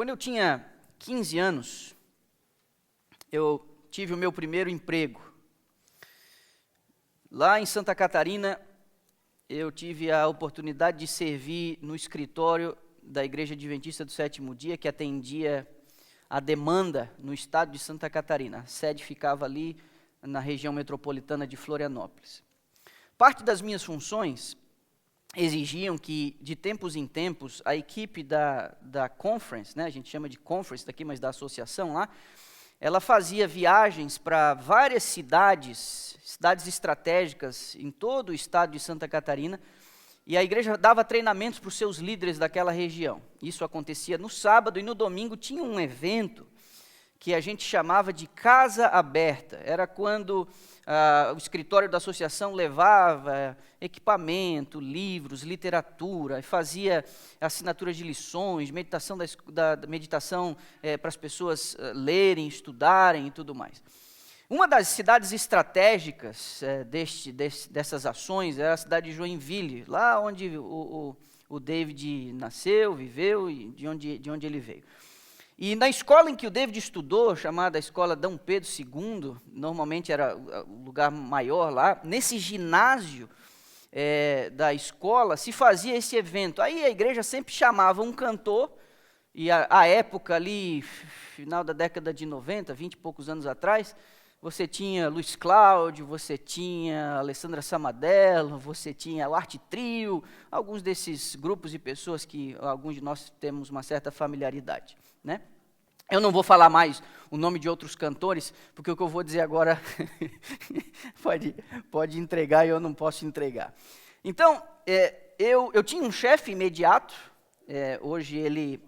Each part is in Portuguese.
Quando eu tinha 15 anos, eu tive o meu primeiro emprego. Lá em Santa Catarina, eu tive a oportunidade de servir no escritório da Igreja Adventista do Sétimo Dia, que atendia a demanda no estado de Santa Catarina. A sede ficava ali na região metropolitana de Florianópolis. Parte das minhas funções exigiam que, de tempos em tempos, a equipe da conference, né, a gente chama de conference daqui, mas da associação lá, ela fazia viagens para várias cidades estratégicas em todo o estado de Santa Catarina, e a igreja dava treinamentos para os seus líderes daquela região. Isso acontecia no sábado, e no domingo tinha um evento que a gente chamava de Casa Aberta. Era quando o escritório da associação levava equipamento, livros, literatura, e fazia assinatura de lições, meditação meditação para as pessoas lerem, estudarem e tudo mais. Uma das cidades estratégicas dessas ações era a cidade de Joinville, lá onde o David nasceu, viveu e de onde ele veio. E na escola em que o David estudou, chamada Escola Dom Pedro II, normalmente era o lugar maior lá, nesse ginásio da escola se fazia esse evento. Aí a igreja sempre chamava um cantor, e a época ali, final da década de 90, 20 e poucos anos atrás, você tinha Luiz Cláudio, você tinha Alessandra Samadello, você tinha o Arte Trio, alguns desses grupos e pessoas que alguns de nós temos uma certa familiaridade, né? Eu não vou falar mais o nome de outros cantores, porque o que eu vou dizer agora pode entregar e eu não posso entregar. Então, eu tinha um chefe imediato, hoje ele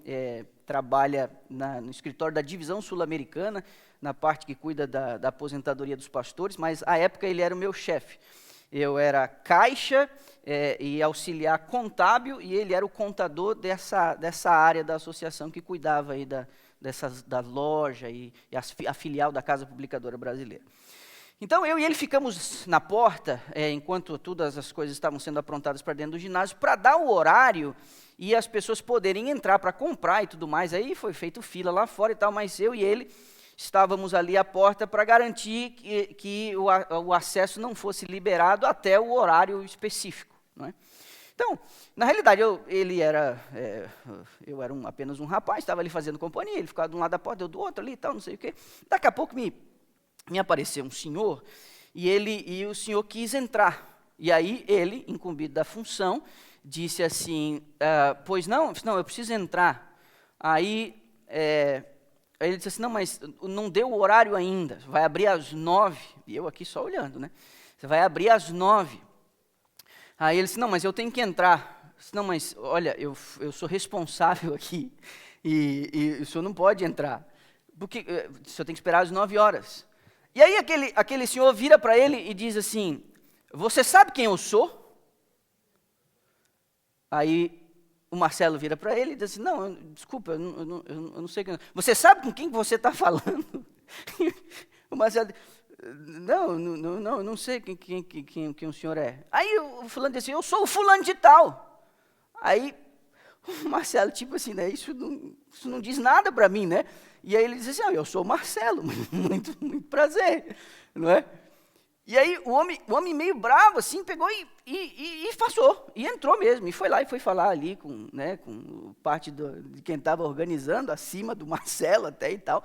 trabalha no escritório da Divisão Sul-Americana, na parte que cuida da aposentadoria dos pastores, mas à época ele era o meu chefe. Eu era caixa e auxiliar contábil, e ele era o contador dessa área da associação que cuidava aí da loja e a filial da Casa Publicadora Brasileira. Então, eu e ele ficamos na porta, enquanto todas as coisas estavam sendo aprontadas para dentro do ginásio, para dar o horário e as pessoas poderem entrar para comprar e tudo mais. Aí foi feito fila lá fora e tal, mas eu e ele estávamos ali à porta para garantir que o acesso não fosse liberado até o horário específico, não é? Então, na realidade, eu era apenas um rapaz, estava ali fazendo companhia, ele ficava de um lado da porta, eu do outro ali e tal, não sei o quê. Daqui a pouco me apareceu um senhor, e o senhor quis entrar. E aí ele, incumbido da função, disse assim, pois não, eu preciso entrar. Aí ele disse assim, não, mas não deu o horário ainda, vai abrir às 9, e eu aqui só olhando, né? Você vai abrir às 9. Aí ele disse, não, mas eu tenho que entrar. Eu disse, não, mas olha, eu sou responsável aqui, e o senhor não pode entrar, porque o senhor tem que esperar às 9 horas. E aí aquele senhor vira para ele e diz assim, você sabe quem eu sou? Aí o Marcelo vira para ele e diz assim, não, desculpa, eu não sei quem. Você sabe com quem você está falando? O Marcelo, não sei quem o senhor é. Aí o fulano diz assim, eu sou o fulano de tal. Aí o Marcelo, tipo assim, né, isso não diz nada para mim, né? E aí ele diz assim, eu sou o Marcelo, muito prazer, não é? E aí o homem meio bravo, assim, pegou e passou, e entrou mesmo, e foi lá e foi falar ali com parte de quem estava organizando, acima do Marcelo até e tal.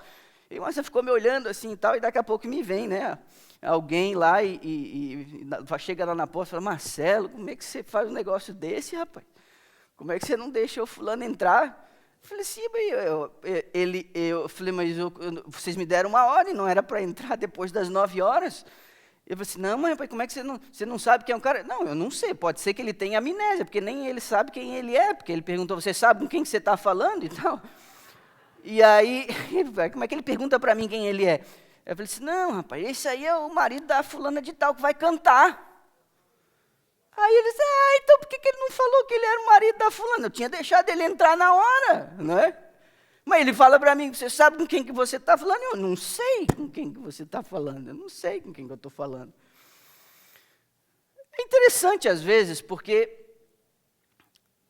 E o Marcelo ficou me olhando assim e tal, e daqui a pouco me vem, né, alguém lá e chega lá na porta e fala, Marcelo, como é que você faz um negócio desse, rapaz? Como é que você não deixa o fulano entrar? Eu falei assim, eu falei, mas vocês me deram uma hora e não era para entrar depois das 9 horas? Eu falei assim, não, mas como é que você não sabe quem é o cara? Não, eu não sei, pode ser que ele tenha amnésia, porque nem ele sabe quem ele é, porque ele perguntou, você sabe com quem que você está falando e tal? E aí, como é que ele pergunta para mim quem ele é? Eu falei assim, não, rapaz, esse aí é o marido da fulana de tal que vai cantar. Aí ele disse, então por que ele não falou que ele era o marido da fulana? Eu tinha deixado ele entrar na hora, não é? Mas ele fala para mim, você sabe com quem que você está falando? Eu não sei com quem que você está falando, eu não sei com quem que eu estou falando. É interessante às vezes, porque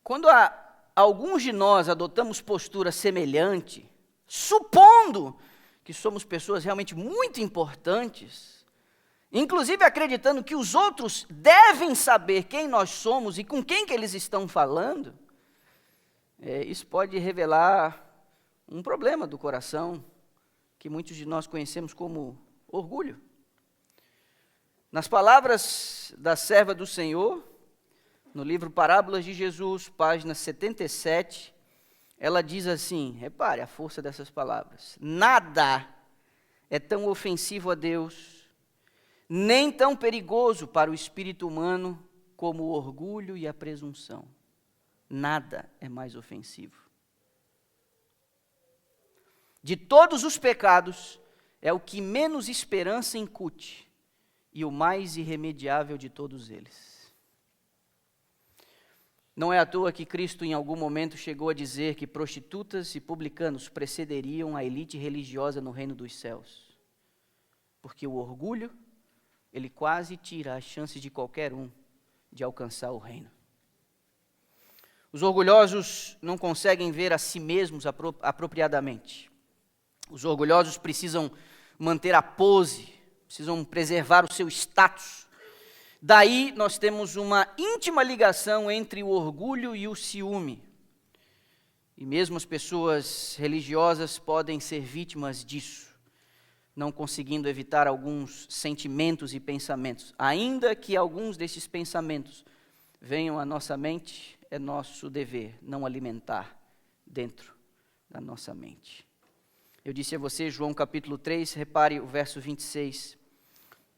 quando a alguns de nós adotamos postura semelhante, supondo que somos pessoas realmente muito importantes, inclusive acreditando que os outros devem saber quem nós somos e com quem que eles estão falando, isso pode revelar um problema do coração, que muitos de nós conhecemos como orgulho. Nas palavras da serva do Senhor, no livro Parábolas de Jesus, página 77, ela diz assim, repare a força dessas palavras: nada é tão ofensivo a Deus, nem tão perigoso para o espírito humano como o orgulho e a presunção. Nada é mais ofensivo. De todos os pecados, é o que menos esperança incute e o mais irremediável de todos eles. Não é à toa que Cristo em algum momento chegou a dizer que prostitutas e publicanos precederiam a elite religiosa no reino dos céus. Porque o orgulho, ele quase tira as chances de qualquer um de alcançar o reino. Os orgulhosos não conseguem ver a si mesmos apropriadamente. Os orgulhosos precisam manter a pose, precisam preservar o seu status. Daí nós temos uma íntima ligação entre o orgulho e o ciúme. E mesmo as pessoas religiosas podem ser vítimas disso, não conseguindo evitar alguns sentimentos e pensamentos. Ainda que alguns desses pensamentos venham à nossa mente, é nosso dever não alimentar dentro da nossa mente. Eu disse a você, João capítulo 3, repare o verso 26,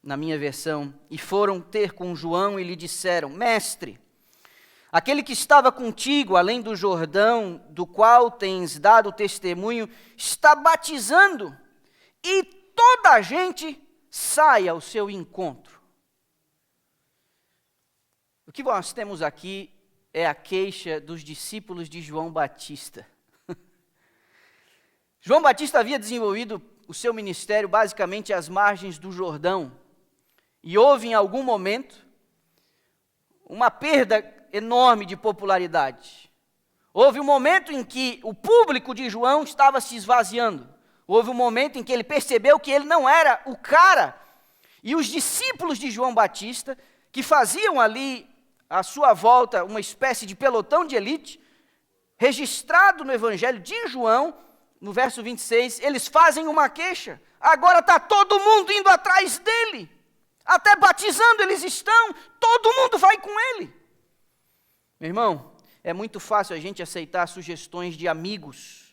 na minha versão. E foram ter com João e lhe disseram: Mestre, aquele que estava contigo além do Jordão, do qual tens dado testemunho, está batizando, e toda a gente sai ao seu encontro. O que nós temos aqui é a queixa dos discípulos de João Batista. João Batista havia desenvolvido o seu ministério basicamente às margens do Jordão. E houve em algum momento uma perda enorme de popularidade. Houve um momento em que o público de João estava se esvaziando. Houve um momento em que ele percebeu que ele não era o cara. E os discípulos de João Batista, que faziam ali à sua volta uma espécie de pelotão de elite, registrado no Evangelho de João, no verso 26, eles fazem uma queixa. Agora está todo mundo indo atrás dele. Até batizando eles estão, todo mundo vai com ele. Meu irmão, é muito fácil a gente aceitar sugestões de amigos,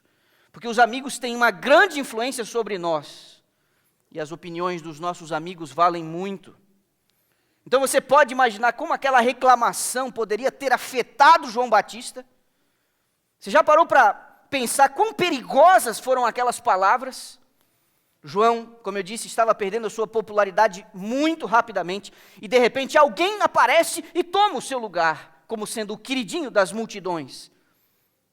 porque os amigos têm uma grande influência sobre nós, e as opiniões dos nossos amigos valem muito. Então você pode imaginar como aquela reclamação poderia ter afetado João Batista? Você já parou para pensar quão perigosas foram aquelas palavras? João, como eu disse, estava perdendo a sua popularidade muito rapidamente, e de repente alguém aparece e toma o seu lugar, como sendo o queridinho das multidões.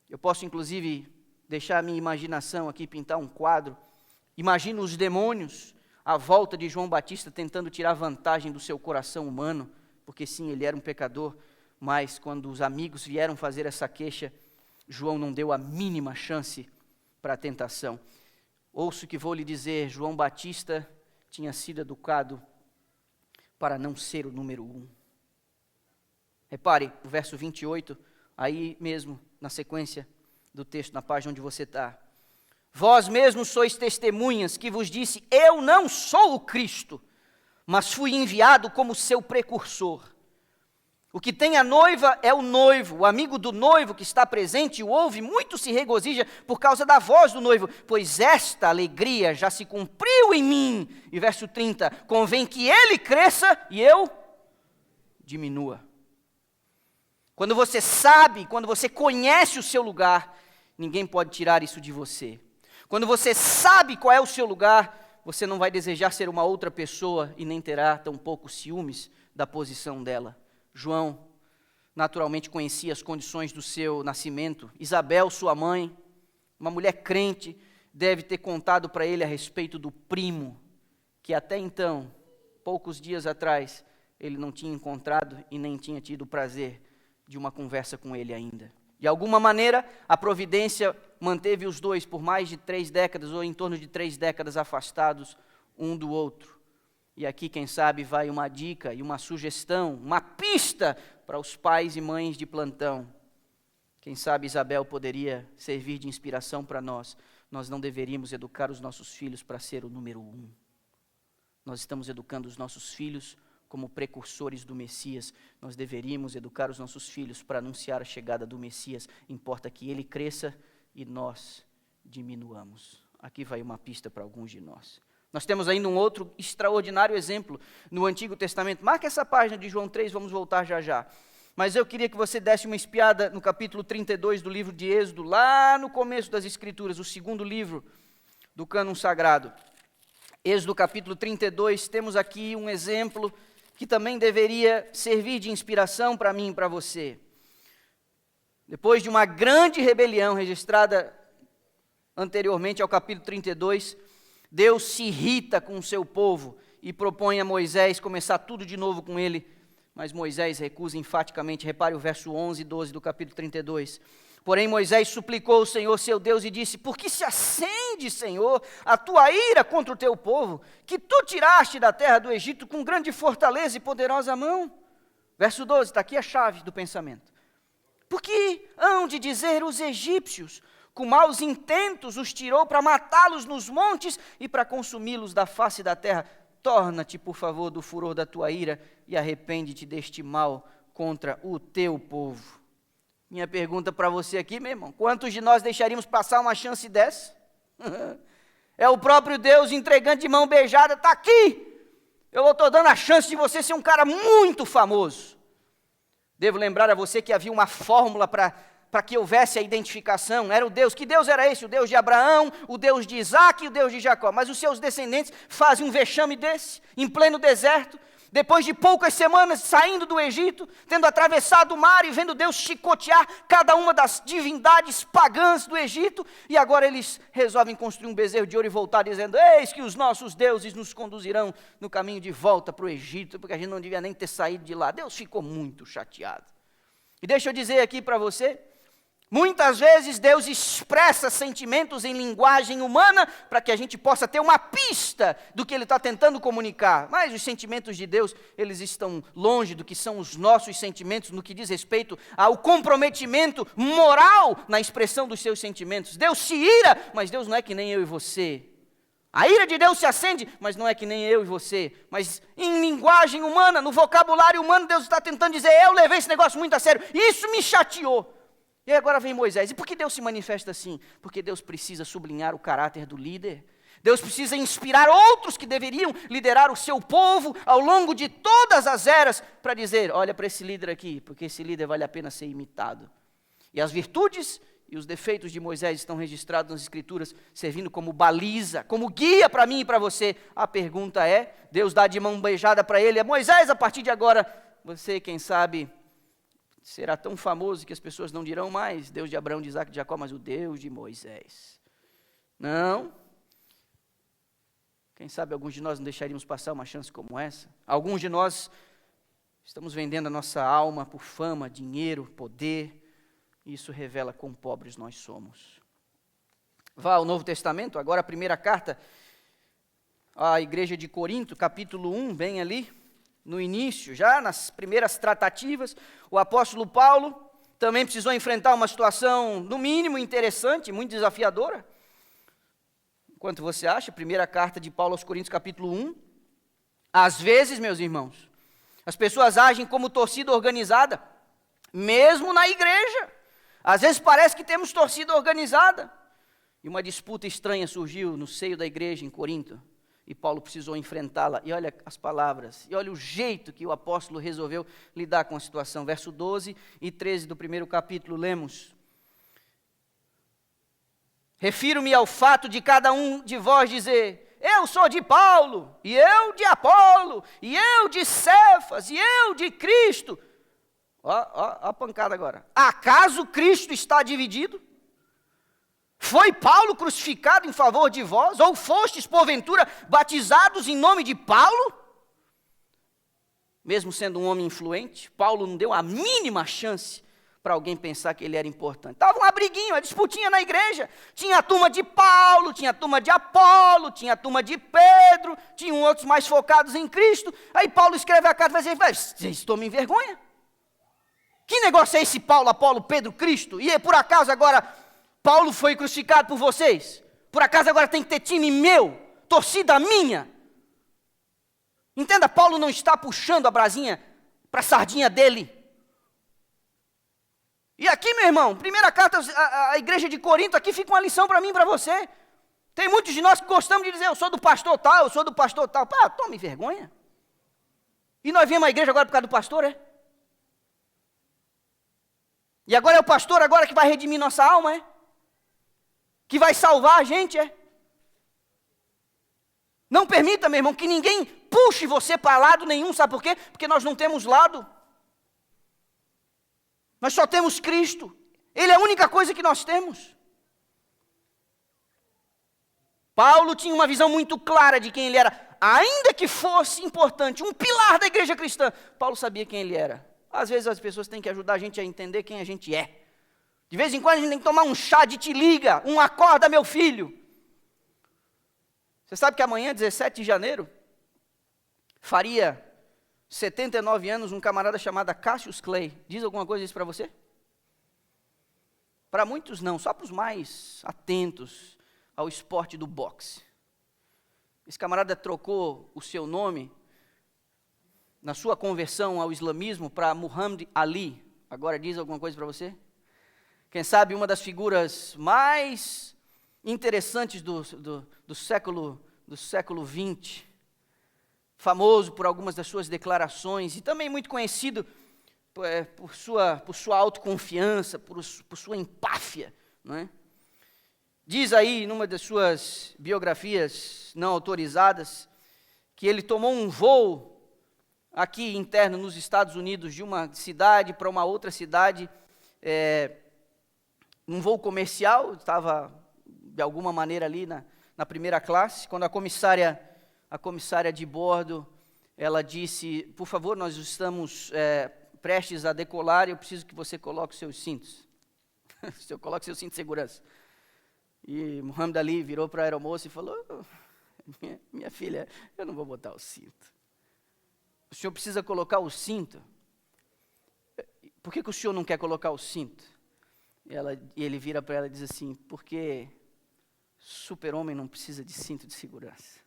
Eu posso inclusive deixar a minha imaginação aqui, pintar um quadro. Imagino os demônios à volta de João Batista tentando tirar vantagem do seu coração humano, porque sim, ele era um pecador, mas quando os amigos vieram fazer essa queixa, João não deu a mínima chance para a tentação. Ouço o que vou lhe dizer, João Batista tinha sido educado para não ser o número 1. Repare o verso 28, aí mesmo na sequência do texto, na página onde você está. Vós mesmos sois testemunhas que vos disse, eu não sou o Cristo, mas fui enviado como seu precursor. O que tem a noiva é o noivo, o amigo do noivo que está presente e o ouve, muito se regozija por causa da voz do noivo, pois esta alegria já se cumpriu em mim. E verso 30, convém que ele cresça e eu diminua. Quando você sabe, quando você conhece o seu lugar, ninguém pode tirar isso de você. Quando você sabe qual é o seu lugar, você não vai desejar ser uma outra pessoa e nem terá tampouco ciúmes da posição dela. João naturalmente conhecia as condições do seu nascimento. Isabel, sua mãe, uma mulher crente, deve ter contado para ele a respeito do primo, que até então, poucos dias atrás, ele não tinha encontrado e nem tinha tido o prazer de uma conversa com ele ainda. De alguma maneira, a providência manteve os dois por mais de 3 décadas, ou em torno de 3 décadas afastados um do outro. E aqui, quem sabe, vai uma dica e uma sugestão, uma pista para os pais e mães de plantão. Quem sabe Isabel poderia servir de inspiração para nós. Nós não deveríamos educar os nossos filhos para ser o número 1. Nós estamos educando os nossos filhos como precursores do Messias. Nós deveríamos educar os nossos filhos para anunciar a chegada do Messias. Importa que ele cresça e nós diminuamos. Aqui vai uma pista para alguns de nós. Nós temos ainda um outro extraordinário exemplo no Antigo Testamento. Marca essa página de João 3, vamos voltar já já. Mas eu queria que você desse uma espiada no capítulo 32 do livro de Êxodo, lá no começo das Escrituras, o segundo livro do cânon sagrado. Êxodo capítulo 32, temos aqui um exemplo que também deveria servir de inspiração para mim e para você. Depois de uma grande rebelião registrada anteriormente ao capítulo 32, Deus se irrita com o seu povo e propõe a Moisés começar tudo de novo com ele. Mas Moisés recusa enfaticamente. Repare o verso 11 e 12 do capítulo 32. Porém Moisés suplicou ao Senhor seu Deus e disse: por que se acende, Senhor, a tua ira contra o teu povo, que tu tiraste da terra do Egito com grande fortaleza e poderosa mão? Verso 12, está aqui a chave do pensamento. Porque hão de dizer os egípcios, com maus intentos os tirou para matá-los nos montes e para consumi-los da face da terra. Torna-te, por favor, do furor da tua ira e arrepende-te deste mal contra o teu povo. Minha pergunta para você aqui, meu irmão: quantos de nós deixaríamos passar uma chance dessa? É o próprio Deus entregando de mão beijada: está aqui, eu estou dando a chance de você ser um cara muito famoso. Devo lembrar a você que havia uma fórmula para que houvesse a identificação. Era o Deus. Que Deus era esse? O Deus de Abraão, o Deus de Isaac e o Deus de Jacó. Mas os seus descendentes fazem um vexame desse, em pleno deserto, depois de poucas semanas saindo do Egito, tendo atravessado o mar e vendo Deus chicotear cada uma das divindades pagãs do Egito, e agora eles resolvem construir um bezerro de ouro e voltar dizendo: eis que os nossos deuses nos conduzirão no caminho de volta para o Egito, porque a gente não devia nem ter saído de lá. Deus ficou muito chateado. E deixa eu dizer aqui para você, muitas vezes Deus expressa sentimentos em linguagem humana para que a gente possa ter uma pista do que Ele está tentando comunicar. Mas os sentimentos de Deus, eles estão longe do que são os nossos sentimentos no que diz respeito ao comprometimento moral na expressão dos seus sentimentos. Deus se ira, mas Deus não é que nem eu e você. A ira de Deus se acende, mas não é que nem eu e você. Mas em linguagem humana, no vocabulário humano, Deus está tentando dizer: eu levei esse negócio muito a sério, isso me chateou. E agora vem Moisés. E por que Deus se manifesta assim? Porque Deus precisa sublinhar o caráter do líder. Deus precisa inspirar outros que deveriam liderar o seu povo ao longo de todas as eras para dizer: olha para esse líder aqui, porque esse líder vale a pena ser imitado. E as virtudes e os defeitos de Moisés estão registrados nas Escrituras, servindo como baliza, como guia para mim e para você. A pergunta é, Deus dá de mão beijada para ele: Moisés, a partir de agora, você, quem sabe, será tão famoso que as pessoas não dirão mais Deus de Abraão, de Isaac e de Jacó, mas o Deus de Moisés. Não. Quem sabe alguns de nós não deixaríamos passar uma chance como essa? Alguns de nós estamos vendendo a nossa alma por fama, dinheiro, poder. E isso revela quão pobres nós somos. Vá ao Novo Testamento, agora a primeira carta à igreja de Corinto, capítulo 1, bem ali. No início, já nas primeiras tratativas, o apóstolo Paulo também precisou enfrentar uma situação, no mínimo, interessante, muito desafiadora. Quanto você acha? Primeira carta de Paulo aos Coríntios, capítulo 1. Às vezes, meus irmãos, as pessoas agem como torcida organizada, mesmo na igreja. Às vezes parece que temos torcida organizada. E uma disputa estranha surgiu no seio da igreja em Corinto. E Paulo precisou enfrentá-la. E olha as palavras, e olha o jeito que o apóstolo resolveu lidar com a situação. Verso 12 e 13 do primeiro capítulo, lemos: refiro-me ao fato de cada um de vós dizer: eu sou de Paulo, e eu de Apolo, e eu de Cefas, e eu de Cristo. Ó a pancada agora. Acaso Cristo está dividido? Foi Paulo crucificado em favor de vós? Ou fostes, porventura, batizados em nome de Paulo? Mesmo sendo um homem influente, Paulo não deu a mínima chance para alguém pensar que ele era importante. Estava uma briguinha, uma disputinha na igreja. Tinha a turma de Paulo, tinha a turma de Apolo, tinha a turma de Pedro, tinham outros mais focados em Cristo. Aí Paulo escreve a carta e vai dizer, vocês tomem vergonha. Que negócio é esse Paulo, Apolo, Pedro, Cristo? E por acaso agora Paulo foi crucificado por vocês? Por acaso agora tem que ter time meu, torcida minha? Entenda, Paulo não está puxando a brasinha para a sardinha dele. E aqui, meu irmão, primeira carta à igreja de Corinto, aqui fica uma lição para mim e para você. Tem muitos de nós que gostamos de dizer, eu sou do pastor tal, eu sou do pastor tal. Pá, tome vergonha. E nós viemos à igreja agora por causa do pastor, é? E agora é o pastor agora que vai redimir nossa alma, é? Que vai salvar a gente, é? Não permita, meu irmão, que ninguém puxe você para lado nenhum, sabe por quê? Porque nós não temos lado. Nós só temos Cristo. Ele é a única coisa que nós temos. Paulo tinha uma visão muito clara de quem ele era. Ainda que fosse importante, um pilar da igreja cristã, Paulo sabia quem ele era. Às vezes as pessoas têm que ajudar a gente a entender quem a gente é. De vez em quando a gente tem que tomar um chá de te liga, um acorda meu filho. Você sabe que amanhã, 17 de janeiro, faria 79 anos um camarada chamado Cassius Clay. Diz alguma coisa isso para você? Para muitos não, só para os mais atentos ao esporte do boxe. Esse camarada trocou o seu nome na sua conversão ao islamismo para Muhammad Ali. Agora diz alguma coisa para você? Quem sabe uma das figuras mais interessantes do século XX, famoso por algumas das suas declarações e também muito conhecido por sua autoconfiança, por sua empáfia, não é? Diz aí, numa das suas biografias não autorizadas, que ele tomou um voo aqui interno nos Estados Unidos, de uma cidade para uma outra cidade, um voo comercial, estava de alguma maneira ali na primeira classe, quando a comissária de bordo, ela disse, por favor, nós estamos prestes a decolar e eu preciso que você coloque os seus cintos. Coloque seu cinto de segurança. E Muhammad Ali virou para a aeromoça e falou, minha filha, eu não vou botar o cinto. O senhor precisa colocar o cinto. Por que o senhor não quer colocar o cinto? E ele vira para ela e diz assim, porque super-homem não precisa de cinto de segurança.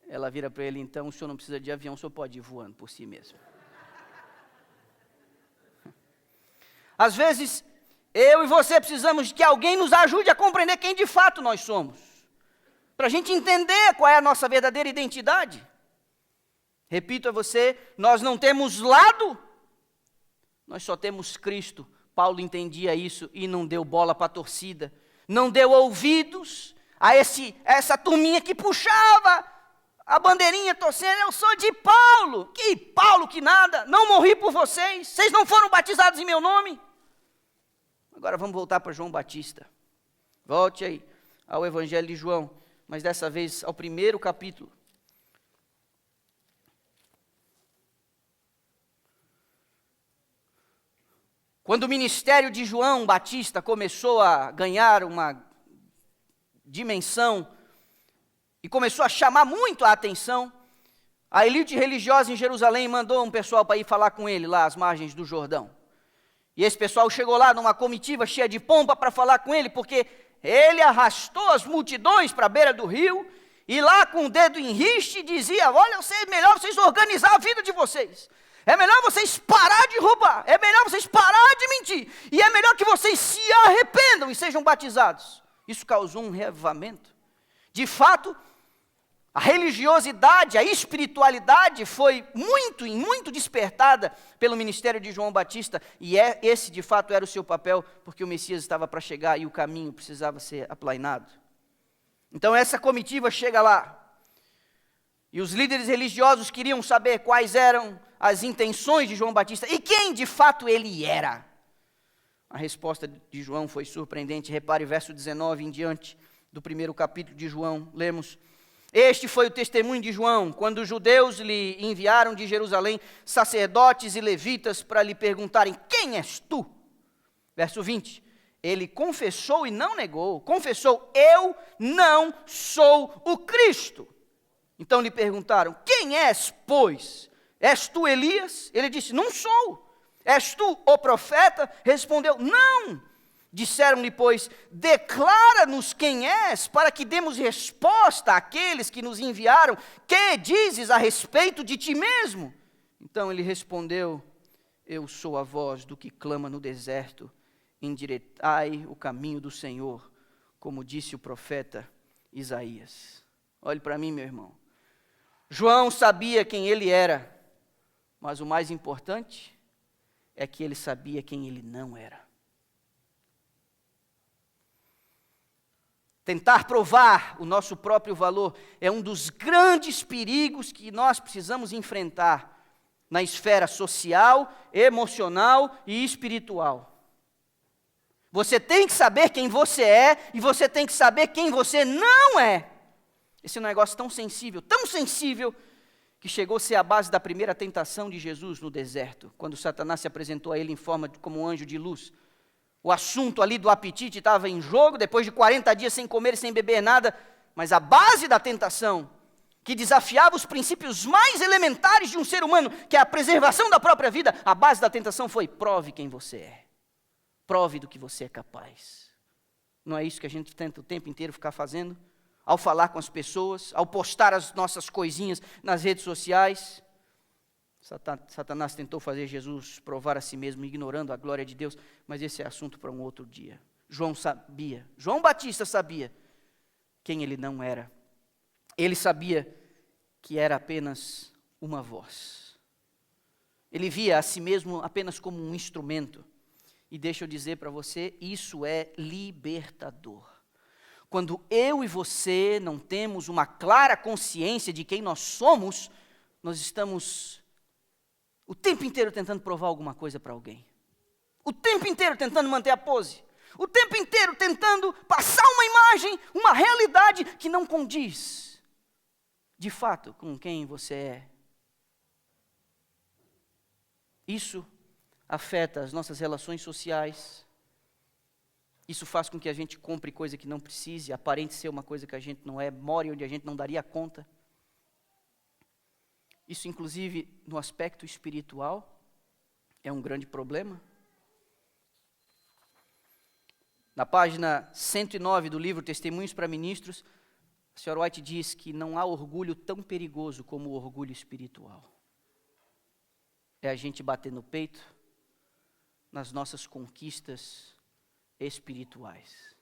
Ela vira para ele, então, o senhor não precisa de avião, o senhor pode ir voando por si mesmo. Às vezes, eu e você precisamos que alguém nos ajude a compreender quem de fato nós somos. Para a gente entender qual é a nossa verdadeira identidade. Repito a você, nós não temos lado, nós só temos Cristo. Paulo entendia isso e não deu bola para a torcida. Não deu ouvidos a essa turminha que puxava a bandeirinha torcendo, eu sou de Paulo. Que Paulo que nada, não morri por vocês. Vocês não foram batizados em meu nome. Agora vamos voltar para João Batista. Volte aí ao Evangelho de João, mas dessa vez ao primeiro capítulo. Quando o ministério de João Batista começou a ganhar uma dimensão e começou a chamar muito a atenção, a elite religiosa em Jerusalém mandou um pessoal para ir falar com ele lá às margens do Jordão. E esse pessoal chegou lá numa comitiva cheia de pompa para falar com ele, porque ele arrastou as multidões para a beira do rio e lá com o dedo em riste dizia, olha, é melhor vocês organizar a vida de vocês. É melhor vocês parar de roubar, é melhor vocês parar de mentir, e é melhor que vocês se arrependam e sejam batizados. Isso causou um reavivamento. De fato, a religiosidade, a espiritualidade foi muito despertada pelo ministério de João Batista, e esse de fato era o seu papel, porque o Messias estava para chegar e o caminho precisava ser aplainado. Então essa comitiva chega lá, e os líderes religiosos queriam saber quais eram as intenções de João Batista e quem de fato ele era. A resposta de João foi surpreendente. Repare verso 19 em diante do primeiro capítulo de João, lemos: Este foi o testemunho de João, quando os judeus lhe enviaram de Jerusalém sacerdotes e levitas para lhe perguntarem: quem és tu? Verso 20, ele confessou e não negou, confessou: eu não sou o Cristo. Então lhe perguntaram: quem és, pois? És tu Elias? Ele disse: não sou. És tu o profeta? Respondeu: não. Disseram-lhe, pois: declara-nos quem és, para que demos resposta àqueles que nos enviaram. Que dizes a respeito de ti mesmo? Então ele respondeu: eu sou a voz do que clama no deserto, endireitai o caminho do Senhor, como disse o profeta Isaías. Olhe para mim, meu irmão. João sabia quem ele era, mas o mais importante é que ele sabia quem ele não era. Tentar provar o nosso próprio valor é um dos grandes perigos que nós precisamos enfrentar na esfera social, emocional e espiritual. Você tem que saber quem você é e você tem que saber quem você não é. Esse é um negócio tão sensível, que chegou a ser a base da primeira tentação de Jesus no deserto, quando Satanás se apresentou a ele em forma como um anjo de luz. O assunto ali do apetite estava em jogo, depois de 40 dias sem comer e sem beber nada, mas a base da tentação, que desafiava os princípios mais elementares de um ser humano, que é a preservação da própria vida, a base da tentação foi: prove quem você é, prove do que você é capaz. Não é isso que a gente tenta o tempo inteiro ficar fazendo? Ao falar com as pessoas, ao postar as nossas coisinhas nas redes sociais. Satanás tentou fazer Jesus provar a si mesmo, ignorando a glória de Deus, mas esse é assunto para um outro dia. João Batista sabia quem ele não era. Ele sabia que era apenas uma voz. Ele via a si mesmo apenas como um instrumento. E deixa eu dizer para você, isso é libertador. Quando eu e você não temos uma clara consciência de quem nós somos, nós estamos o tempo inteiro tentando provar alguma coisa para alguém. O tempo inteiro tentando manter a pose. O tempo inteiro tentando passar uma imagem, uma realidade que não condiz, de fato, com quem você é. Isso afeta as nossas relações sociais. Isso faz com que a gente compre coisa que não precise, aparente ser uma coisa que a gente não é, more onde a gente não daria conta. Isso, inclusive, no aspecto espiritual, é um grande problema. Na página 109 do livro Testemunhos para Ministros, a senhora White diz que não há orgulho tão perigoso como o orgulho espiritual. É a gente bater no peito nas nossas conquistas espirituais.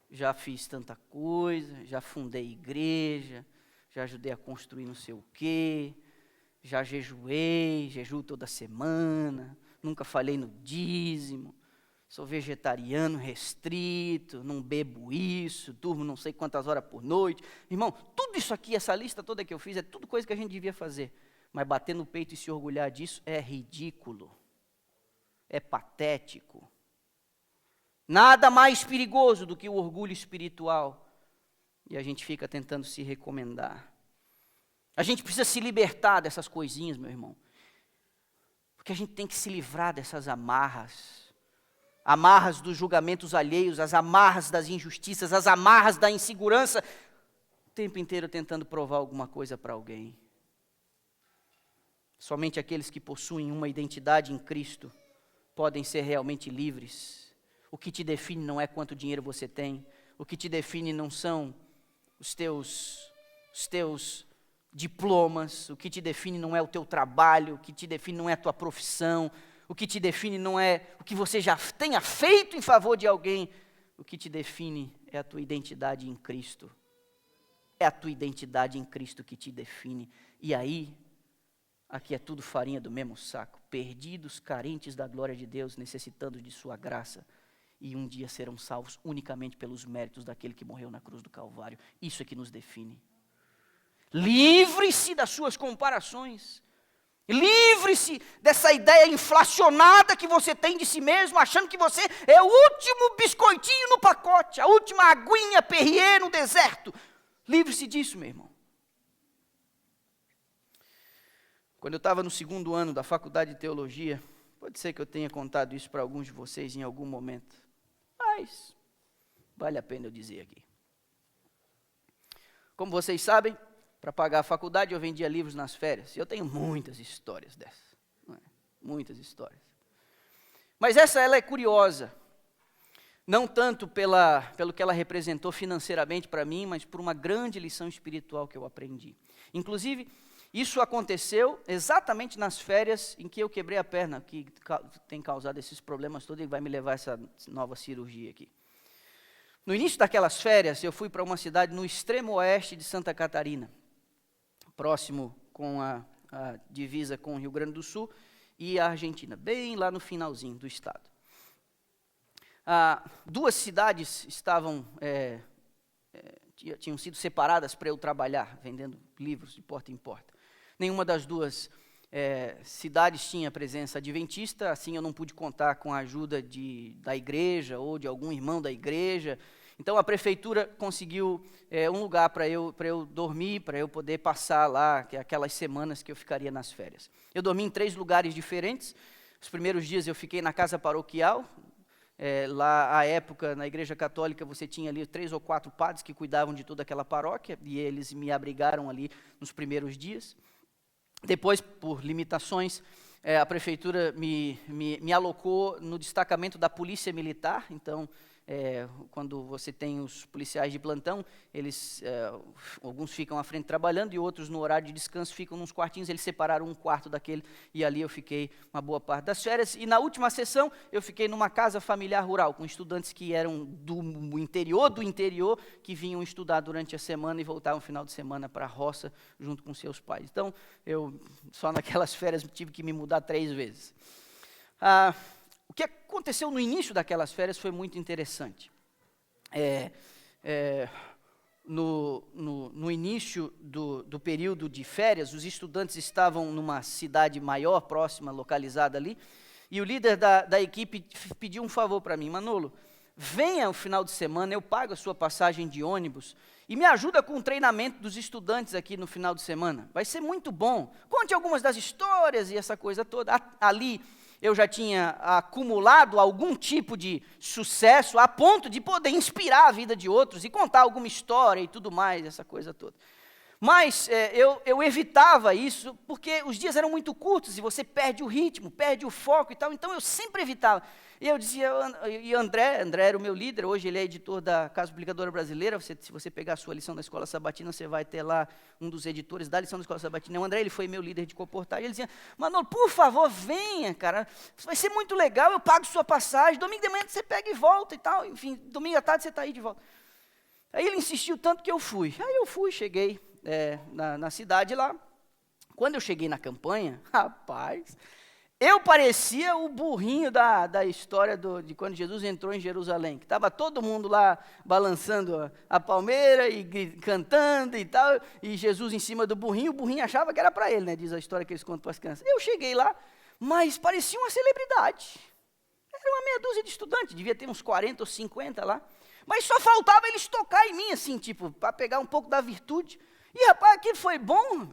Já fiz tanta coisa, já fundei igreja, já ajudei a construir não sei o quê, já jejuo toda semana, nunca falhei no dízimo, sou vegetariano restrito, não bebo isso, durmo não sei quantas horas por noite. Irmão, tudo isso aqui, essa lista toda que eu fiz, é tudo coisa que a gente devia fazer. Mas bater no peito e se orgulhar disso é ridículo, é patético. Nada mais perigoso do que o orgulho espiritual. E a gente fica tentando se recomendar. A gente precisa se libertar dessas coisinhas, meu irmão. Porque a gente tem que se livrar dessas amarras. Amarras dos julgamentos alheios, as amarras das injustiças, as amarras da insegurança. O tempo inteiro tentando provar alguma coisa para alguém. Somente aqueles que possuem uma identidade em Cristo podem ser realmente livres. O que te define não é quanto dinheiro você tem. O que te define não são os teus diplomas. O que te define não é o teu trabalho. O que te define não é a tua profissão. O que te define não é o que você já tenha feito em favor de alguém. O que te define é a tua identidade em Cristo. É a tua identidade em Cristo que te define. E aí, aqui é tudo farinha do mesmo saco. Perdidos, carentes da glória de Deus, necessitando de sua graça. E um dia serão salvos unicamente pelos méritos daquele que morreu na cruz do Calvário. Isso é que nos define. Livre-se das suas comparações. Livre-se dessa ideia inflacionada que você tem de si mesmo, achando que você é o último biscoitinho no pacote, a última aguinha Perrier no deserto. Livre-se disso, meu irmão. Quando eu estava no 2º ano da faculdade de teologia, pode ser que eu tenha contado isso para alguns de vocês em algum momento, mas vale a pena eu dizer aqui. Como vocês sabem, para pagar a faculdade eu vendia livros nas férias. E eu tenho muitas histórias dessas. Não é? Muitas histórias. Mas ela é curiosa. Não tanto pelo que ela representou financeiramente para mim, mas por uma grande lição espiritual que eu aprendi. Inclusive, isso aconteceu exatamente nas férias em que eu quebrei a perna, que tem causado esses problemas todos e vai me levar a essa nova cirurgia aqui. No início daquelas férias, eu fui para uma cidade no extremo oeste de Santa Catarina, próximo com a divisa com o Rio Grande do Sul e a Argentina, bem lá no finalzinho do estado. 2 cidades tinham sido separadas para eu trabalhar, vendendo livros de porta em porta. Nenhuma das 2 cidades tinha presença adventista, assim eu não pude contar com a ajuda da igreja ou de algum irmão da igreja. Então a prefeitura conseguiu um lugar para eu dormir, para eu poder passar lá aquelas semanas que eu ficaria nas férias. Eu dormi em 3 lugares diferentes. Os primeiros dias eu fiquei na casa paroquial. Lá, à época, na igreja católica, você tinha ali 3 ou 4 padres que cuidavam de toda aquela paróquia, e eles me abrigaram ali nos primeiros dias. Depois, por limitações, a prefeitura me alocou no destacamento da polícia militar. Então, quando você tem os policiais de plantão, alguns ficam à frente trabalhando e outros no horário de descanso ficam nos quartinhos. Eles separaram um quarto daquele e ali eu fiquei uma boa parte das férias. E na última sessão eu fiquei numa casa familiar rural com estudantes que eram do interior, que vinham estudar durante a semana e voltavam no final de semana para a roça junto com seus pais. Então eu só naquelas férias tive que me mudar 3 vezes. O que aconteceu no início daquelas férias foi muito interessante. No início do período de férias, os estudantes estavam numa cidade maior, próxima, localizada ali, e o líder da equipe pediu um favor para mim: Manolo, venha no final de semana, eu pago a sua passagem de ônibus e me ajuda com o treinamento dos estudantes aqui no final de semana. Vai ser muito bom. Conte algumas das histórias e essa coisa toda. Ali eu já tinha acumulado algum tipo de sucesso a ponto de poder inspirar a vida de outros e contar alguma história e tudo mais, essa coisa toda. Mas eu evitava isso porque os dias eram muito curtos e você perde o ritmo, perde o foco e tal, então eu sempre evitava. E eu dizia, e André era o meu líder, hoje ele é editor da Casa Publicadora Brasileira. Se você pegar a sua lição da Escola Sabatina, você vai ter lá um dos editores da lição da Escola Sabatina. O André, ele foi meu líder de comportagem. Ele dizia: Manolo, por favor, venha, cara, vai ser muito legal, eu pago sua passagem, domingo de manhã você pega e volta e tal, enfim, domingo à tarde você está aí de volta. Aí ele insistiu tanto que eu fui. Aí eu fui, cheguei na cidade lá. Quando eu cheguei na campanha, rapaz, eu parecia o burrinho da história de quando Jesus entrou em Jerusalém, que estava todo mundo lá balançando a palmeira e cantando e tal, e Jesus em cima do burrinho. O burrinho achava que era para ele, né? Diz a história que eles contam para as crianças. Eu cheguei lá, mas parecia uma celebridade. Era uma meia dúzia de estudantes, devia ter uns 40 ou 50 lá, mas só faltava eles tocar em mim, assim, tipo, para pegar um pouco da virtude. E rapaz, aquilo foi bom,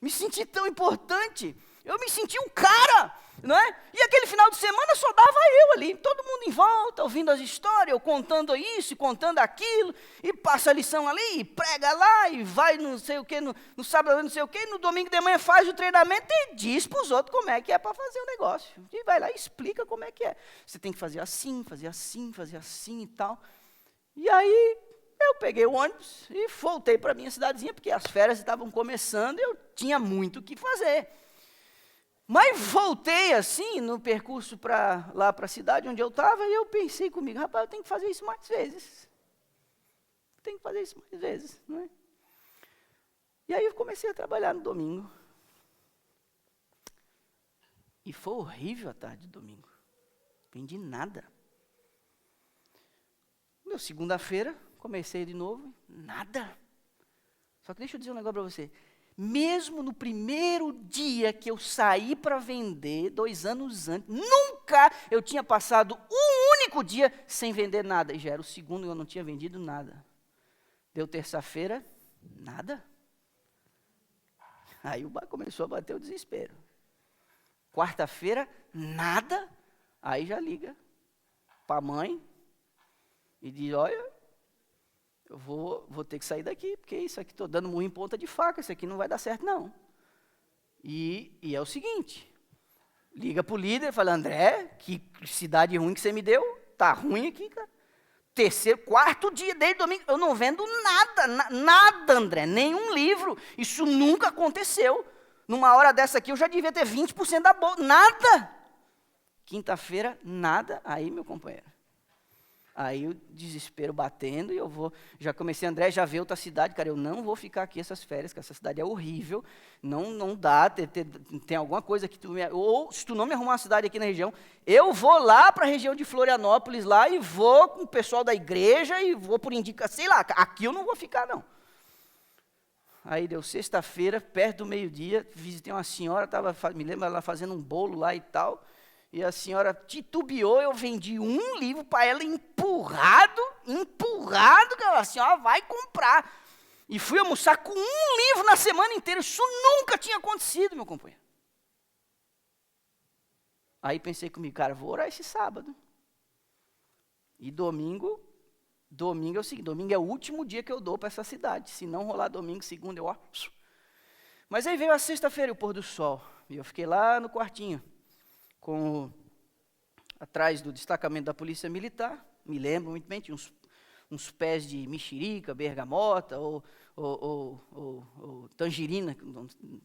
me senti tão importante. Eu me senti um cara, não é? E aquele final de semana só dava eu ali, todo mundo em volta, ouvindo as histórias, eu contando isso, contando aquilo, e passa a lição ali, e prega lá, e vai não sei o quê, no sábado não sei o quê, e no domingo de manhã faz o treinamento e diz para os outros como é que é para fazer o negócio. E vai lá e explica como é que é. Você tem que fazer assim, fazer assim, fazer assim e tal. E aí eu peguei o ônibus e voltei para a minha cidadezinha, porque as férias estavam começando e eu tinha muito o que fazer. Mas voltei assim, no percurso lá para a cidade onde eu estava, e eu pensei comigo: rapaz, eu tenho que fazer isso mais vezes. Não é? E aí eu comecei a trabalhar no domingo. E foi horrível a tarde de domingo. Não vendi nada. Segunda-feira, comecei de novo, nada. Só que deixa eu dizer um negócio para você. Mesmo no primeiro dia que eu saí para vender, 2 anos antes, nunca eu tinha passado um único dia sem vender nada. E já era o segundo que eu não tinha vendido nada. Deu terça-feira, nada. Aí o bar começou a bater o desespero. Quarta-feira, nada. Aí já liga para a mãe e diz, olha, eu vou ter que sair daqui, porque isso aqui estou dando murro em ponta de faca, isso aqui não vai dar certo não. E é o seguinte, liga para o líder e fala, André, que cidade ruim que você me deu, tá ruim aqui, cara. Terceiro, quarto dia, desde domingo, eu não vendo nada, nada, André, nenhum livro, isso nunca aconteceu. Numa hora dessa aqui eu já devia ter 20% da bolsa, nada. Quinta-feira, nada, aí meu companheiro. Aí o desespero batendo e já comecei, André, já veio outra cidade, cara, eu não vou ficar aqui essas férias, que essa cidade é horrível, não dá, tem alguma coisa que ou se tu não me arrumar uma cidade aqui na região, eu vou lá para a região de Florianópolis lá e vou com o pessoal da igreja e vou por indicação, sei lá, aqui eu não vou ficar não. Aí deu sexta-feira, perto do meio-dia, visitei uma senhora, me lembro ela fazendo um bolo lá e tal, e a senhora titubeou, eu vendi um livro para ela empurrado, que ela assim, ó, vai comprar. E fui almoçar com um livro na semana inteira, isso nunca tinha acontecido, meu companheiro. Aí pensei comigo, cara, vou orar esse sábado. E domingo é o seguinte, domingo é o último dia que eu dou para essa cidade. Se não rolar domingo, segunda, eu ó. Mas aí veio a sexta-feira, o pôr do sol. E eu fiquei lá no quartinho, atrás do destacamento da Polícia Militar. Me lembro muito bem, tinha uns pés de mexerica, bergamota, ou tangerina,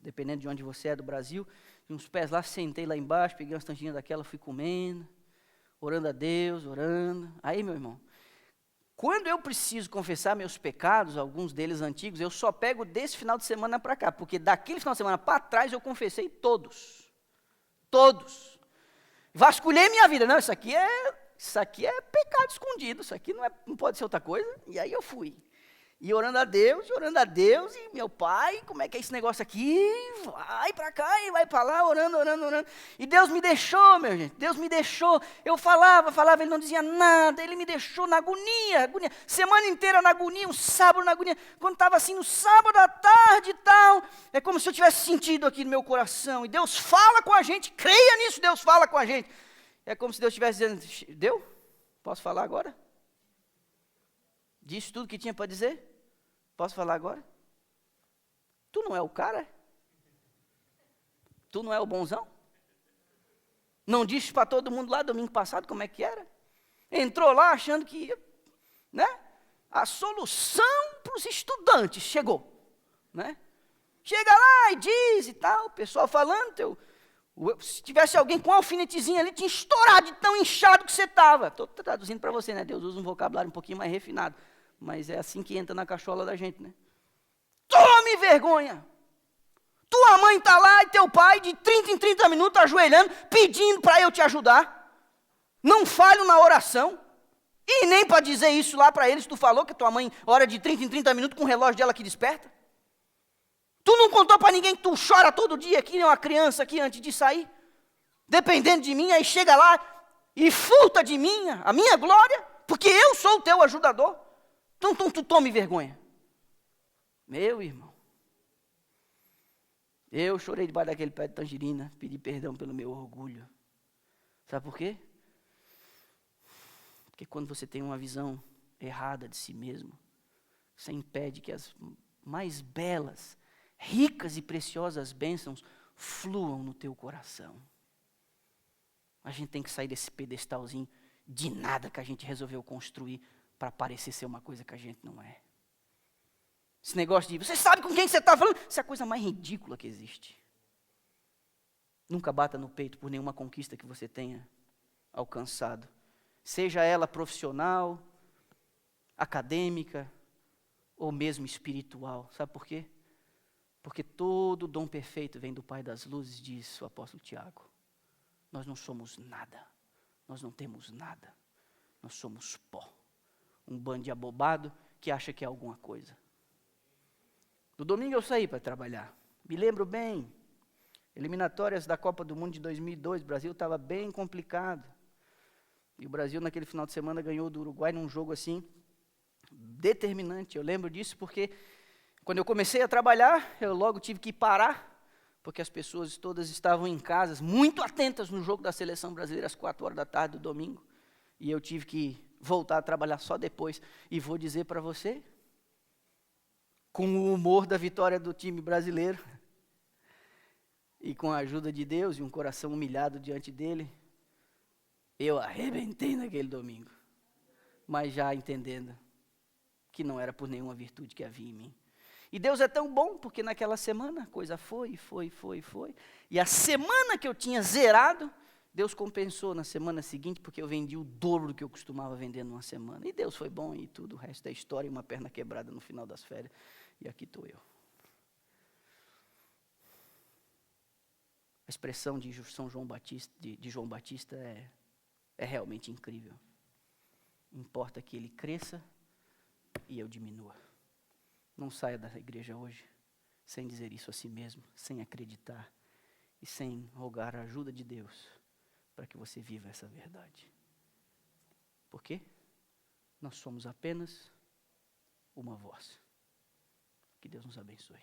dependendo de onde você é do Brasil. Tinha uns pés lá, sentei lá embaixo, peguei umas tangerinas daquela, fui comendo, orando a Deus, orando. Aí, meu irmão, quando eu preciso confessar meus pecados, alguns deles antigos, eu só pego desse final de semana para cá, porque daquele final de semana para trás eu confessei todos. Todos. Vasculhei minha vida. Não, isso aqui é pecado escondido, isso aqui não pode ser outra coisa. E aí eu fui. E orando a Deus, e meu pai, como é que é esse negócio aqui? Vai para cá e vai para lá, orando. E Deus me deixou, meu gente, Deus me deixou. Eu falava, ele não dizia nada, ele me deixou na agonia. Semana inteira na agonia, um sábado na agonia. Quando estava assim, no sábado à tarde e tal, é como se eu tivesse sentido aqui no meu coração. E Deus fala com a gente, creia nisso, Deus fala com a gente. É como se Deus estivesse dizendo, deu? Posso falar agora? Disse tudo que tinha para dizer? Posso falar agora? Tu não é o cara? Tu não é o bonzão? Não disse para todo mundo lá domingo passado como é que era? Entrou lá achando que ia, né? A solução para os estudantes chegou, né? Chega lá e diz e tal, o pessoal falando, se tivesse alguém com um alfinetezinho ali, tinha estourado de tão inchado que você estava. Estou traduzindo para você, né? Deus usa um vocabulário um pouquinho mais refinado. Mas é assim que entra na cachola da gente, né? Tome vergonha! Tua mãe está lá e teu pai, de 30 em 30 minutos, ajoelhando, pedindo para eu te ajudar. Não falho na oração. E nem para dizer isso lá para eles, tu falou que tua mãe ora de 30 em 30 minutos com o relógio dela que desperta. Tu não contou para ninguém que tu chora todo dia, que nem uma criança aqui antes de sair? Dependendo de mim, aí chega lá e furta de mim a minha glória, porque eu sou o teu ajudador. Então tu tome vergonha. Meu irmão, eu chorei debaixo daquele pé de tangerina, pedi perdão pelo meu orgulho. Sabe por quê? Porque quando você tem uma visão errada de si mesmo, você impede que as mais belas, ricas e preciosas bênçãos fluam no teu coração. A gente tem que sair desse pedestalzinho de nada que a gente resolveu construir para parecer ser uma coisa que a gente não é. Esse negócio de, você sabe com quem você está falando? Isso é a coisa mais ridícula que existe. Nunca bata no peito por nenhuma conquista que você tenha alcançado. Seja ela profissional, acadêmica, ou mesmo espiritual. Sabe por quê? Porque todo dom perfeito vem do Pai das luzes, diz o apóstolo Tiago. Nós não somos nada. Nós não temos nada. Nós somos pó. Um bando de abobado que acha que é alguma coisa. No domingo eu saí para trabalhar. Me lembro bem, eliminatórias da Copa do Mundo de 2002, o Brasil estava bem complicado. E o Brasil, naquele final de semana, ganhou do Uruguai num jogo assim, determinante. Eu lembro disso porque, quando eu comecei a trabalhar, eu logo tive que parar, porque as pessoas todas estavam em casa, muito atentas no jogo da seleção brasileira, às 4 horas da tarde do domingo. E eu tive que voltar a trabalhar só depois. E vou dizer para você, com o humor da vitória do time brasileiro, e com a ajuda de Deus e um coração humilhado diante dele, eu arrebentei naquele domingo, mas já entendendo que não era por nenhuma virtude que havia em mim. E Deus é tão bom, porque naquela semana a coisa foi. E a semana que eu tinha zerado, Deus compensou na semana seguinte, porque eu vendi o dobro do que eu costumava vender numa semana. E Deus foi bom e tudo, o resto é história, e uma perna quebrada no final das férias. E aqui estou eu. A expressão de São João Batista, de João Batista é realmente incrível. Importa que ele cresça e eu diminua. Não saia da igreja hoje sem dizer isso a si mesmo, sem acreditar e sem rogar a ajuda de Deus para que você viva essa verdade. Por quê? Nós somos apenas uma voz. Que Deus nos abençoe.